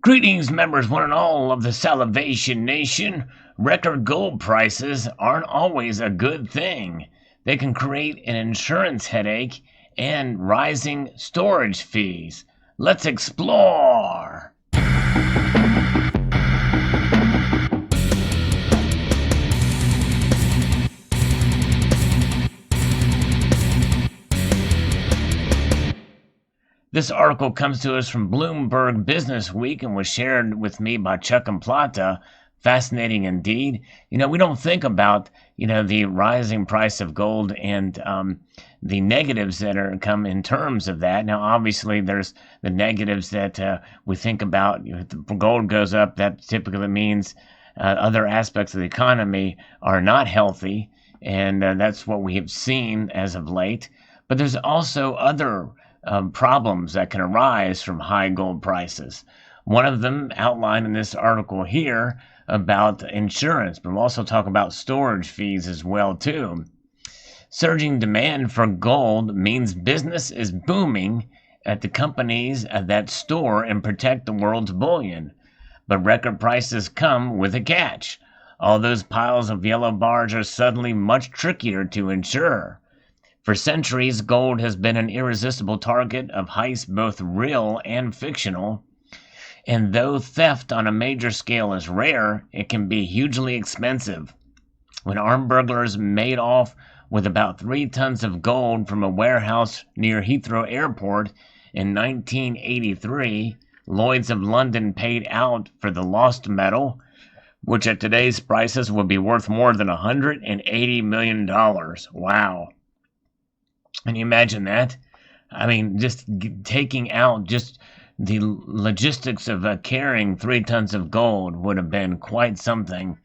Greetings, members, one and all of the Salivation Nation. Record gold prices aren't always a good thing. They can create an insurance headache and rising storage fees. Let's explore. This article comes to us from Bloomberg Business Week and was shared with me by Chuck and Plata. Fascinating indeed. We don't think about, the rising price of gold and the negatives that are come in terms of that. Now, obviously, there's the negatives that we think about. If the gold goes up, that typically means other aspects of the economy are not healthy, and that's what we have seen as of late. But there's also other problems that can arise from high gold prices. One of them outlined in this article here about insurance, but we'll also talk about storage fees as well too. Surging demand for gold means business is booming at the companies that store and protect the world's bullion. But record prices come with a catch. All those piles of yellow bars are suddenly much trickier to insure. For centuries, gold has been an irresistible target of heists, both real and fictional. And though theft on a major scale is rare, it can be hugely expensive. When armed burglars made off with about 3 tons of gold from a warehouse near Heathrow Airport in 1983, Lloyd's of London paid out for the lost metal, which at today's prices would be worth more than $180 million. Wow. Can you imagine that? I mean, just taking out just the logistics of carrying 3 tons of gold would have been quite something.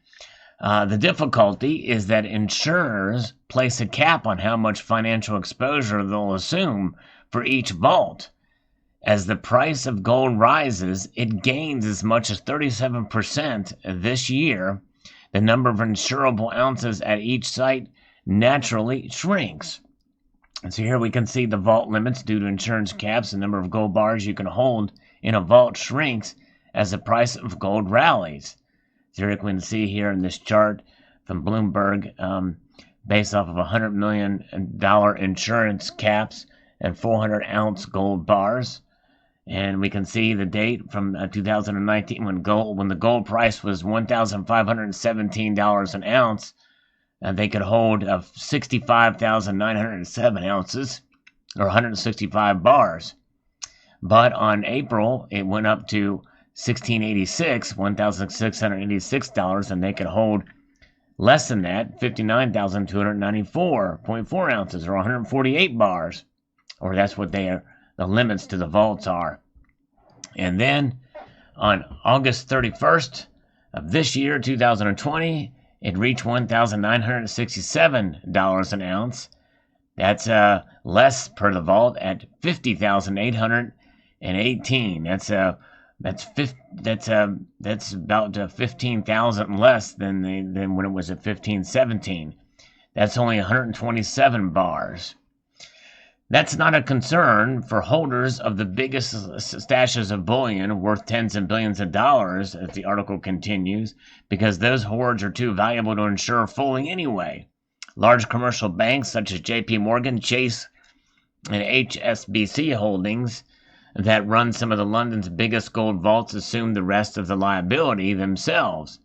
The difficulty is that insurers place a cap on how much financial exposure they'll assume for each vault. As the price of gold rises, it gains as much as 37% this year. The number of insurable ounces at each site naturally shrinks. And so here we can see the vault limits due to insurance caps. The number of gold bars you can hold in a vault shrinks as the price of gold rallies. So here we can see here in this chart from Bloomberg, based off of $100 million insurance caps and 400-ounce gold bars. And we can see the date from 2019 when the gold price was $1,517 an ounce. They could hold 65,907 ounces, or 165 bars. But on April, it went up to $1,686, and they could hold less than that, 59,294.4 ounces, or 148 bars. Or that's what the limits to the vaults are. And then on August 31st of this year, 2020, it reached $1,967 an ounce. That's less per the vault at 50,818. That's about 15,000 less than when it was at 1517. That's only 127 bars. That's not a concern for holders of the biggest stashes of bullion worth tens of billions of dollars, as the article continues, because those hoards are too valuable to insure fully anyway. Large commercial banks such as J.P. Morgan, Chase, and HSBC Holdings that run some of London's biggest gold vaults assume the rest of the liability themselves.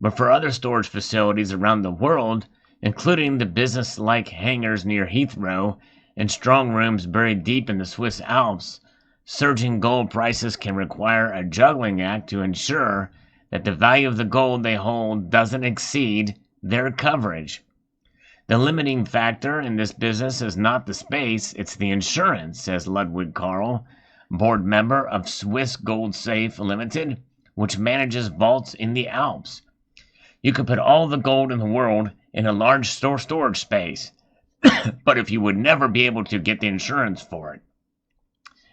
But for other storage facilities around the world, including the business-like hangars near Heathrow, and strong rooms buried deep in the Swiss Alps, surging gold prices can require a juggling act to ensure that the value of the gold they hold doesn't exceed their coverage. The limiting factor in this business is not the space, it's the insurance, says Ludwig Karl, board member of Swiss Gold Safe Limited, which manages vaults in the Alps. You could put all the gold in the world in a large storage space, but if you would never be able to get the insurance for it.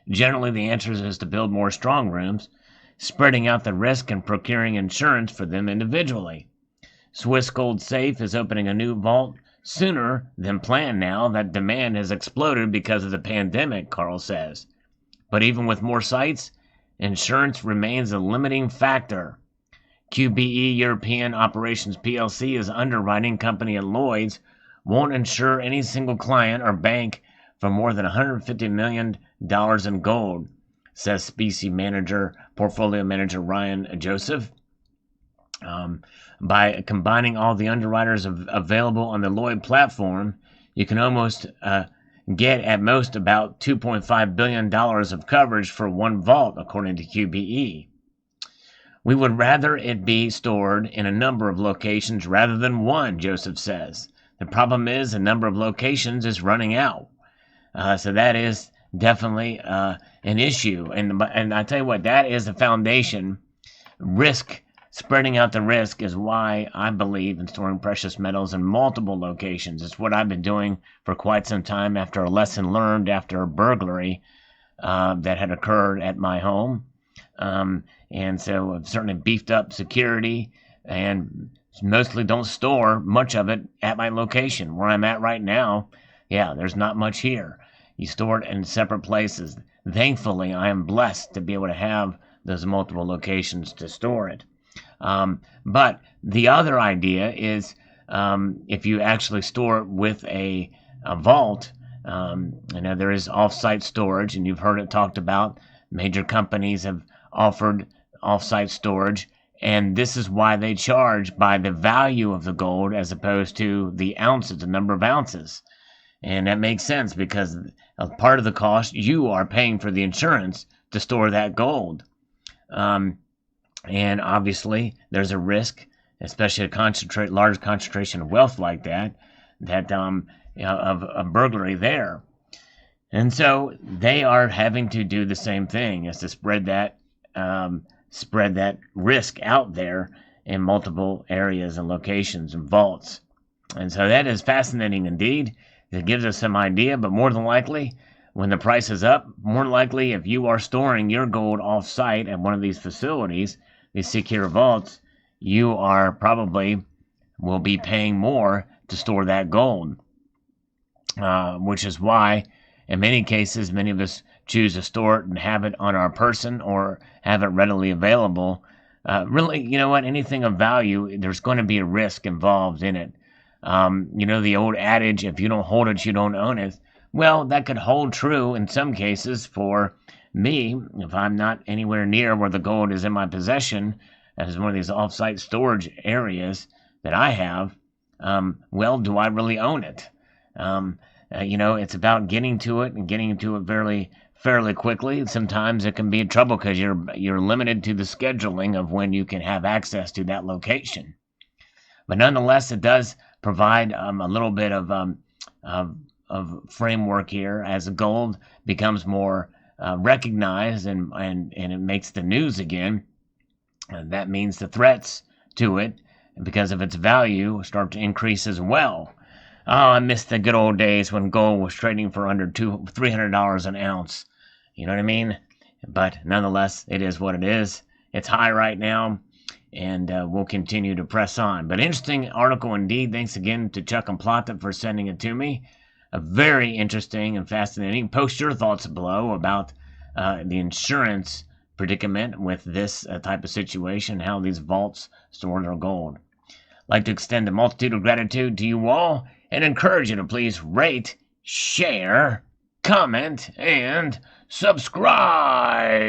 Generally, the answer is to build more strong rooms, spreading out the risk and procuring insurance for them individually. Swiss Gold Safe is opening a new vault sooner than planned now that demand has exploded because of the pandemic, Carl says. But even with more sites, Insurance remains a limiting factor. QBE European Operations plc is underwriting company at Lloyd's won't insure any single client or bank for more than $150 million in gold, says portfolio manager Ryan Joseph. By combining all the underwriters available on the Lloyd platform, you can almost get at most about $2.5 billion of coverage for one vault, according to QBE. We would rather it be stored in a number of locations rather than one, Joseph says. The problem is the number of locations is running out. So that is definitely an issue. And I tell you what, that is the foundation. Spreading out the risk is why I believe in storing precious metals in multiple locations. It's what I've been doing for quite some time after a lesson learned after a burglary that had occurred at my home. And so I've certainly beefed up security and mostly don't store much of it at my location. Where I'm at right now, there's not much here. You store it in separate places. Thankfully, I am blessed to be able to have those multiple locations to store it. But the other idea is if you actually store it with a vault, there is off-site storage, and you've heard it talked about. Major companies have offered off-site storage, and this is why they charge by the value of the gold as opposed to the ounces, the number of ounces. And that makes sense because a part of the cost, you are paying for the insurance to store that gold. And obviously, there's a risk, especially a large concentration of wealth like that of a burglary there. And so they are having to do the same thing, is to spread that risk out there in multiple areas and locations and vaults. And so that is fascinating indeed. It gives us some idea, but more than likely, when the price is up, more than likely, if you are storing your gold off-site at one of these facilities, these secure vaults, you are probably will be paying more to store that gold, which is why, in many cases, many of us choose to store it and have it on our person or have it readily available. Really, you know what? Anything of value, there's going to be a risk involved in it. The old adage, if you don't hold it, you don't own it. Well, that could hold true in some cases for me, if I'm not anywhere near where the gold is in my possession, as one of these off-site storage areas that I have. Do I really own it? It's about getting to it and getting to it fairly quickly. Sometimes it can be trouble because you're limited to the scheduling of when you can have access to that location. But nonetheless, it does provide a little bit of framework here as the gold becomes more recognized and it makes the news again. And that means the threats to it, because of its value, start to increase as well. Oh, I miss the good old days when gold was trading for under $300 an ounce. You know what I mean? But nonetheless, it is what it is. It's high right now, and we'll continue to press on. But interesting article indeed. Thanks again to Chuck and Plata for sending it to me. A very interesting and fascinating. Post your thoughts below about the insurance predicament with this type of situation, how these vaults store their gold. I'd like to extend a multitude of gratitude to you all and encourage you to please rate, share, comment, and subscribe.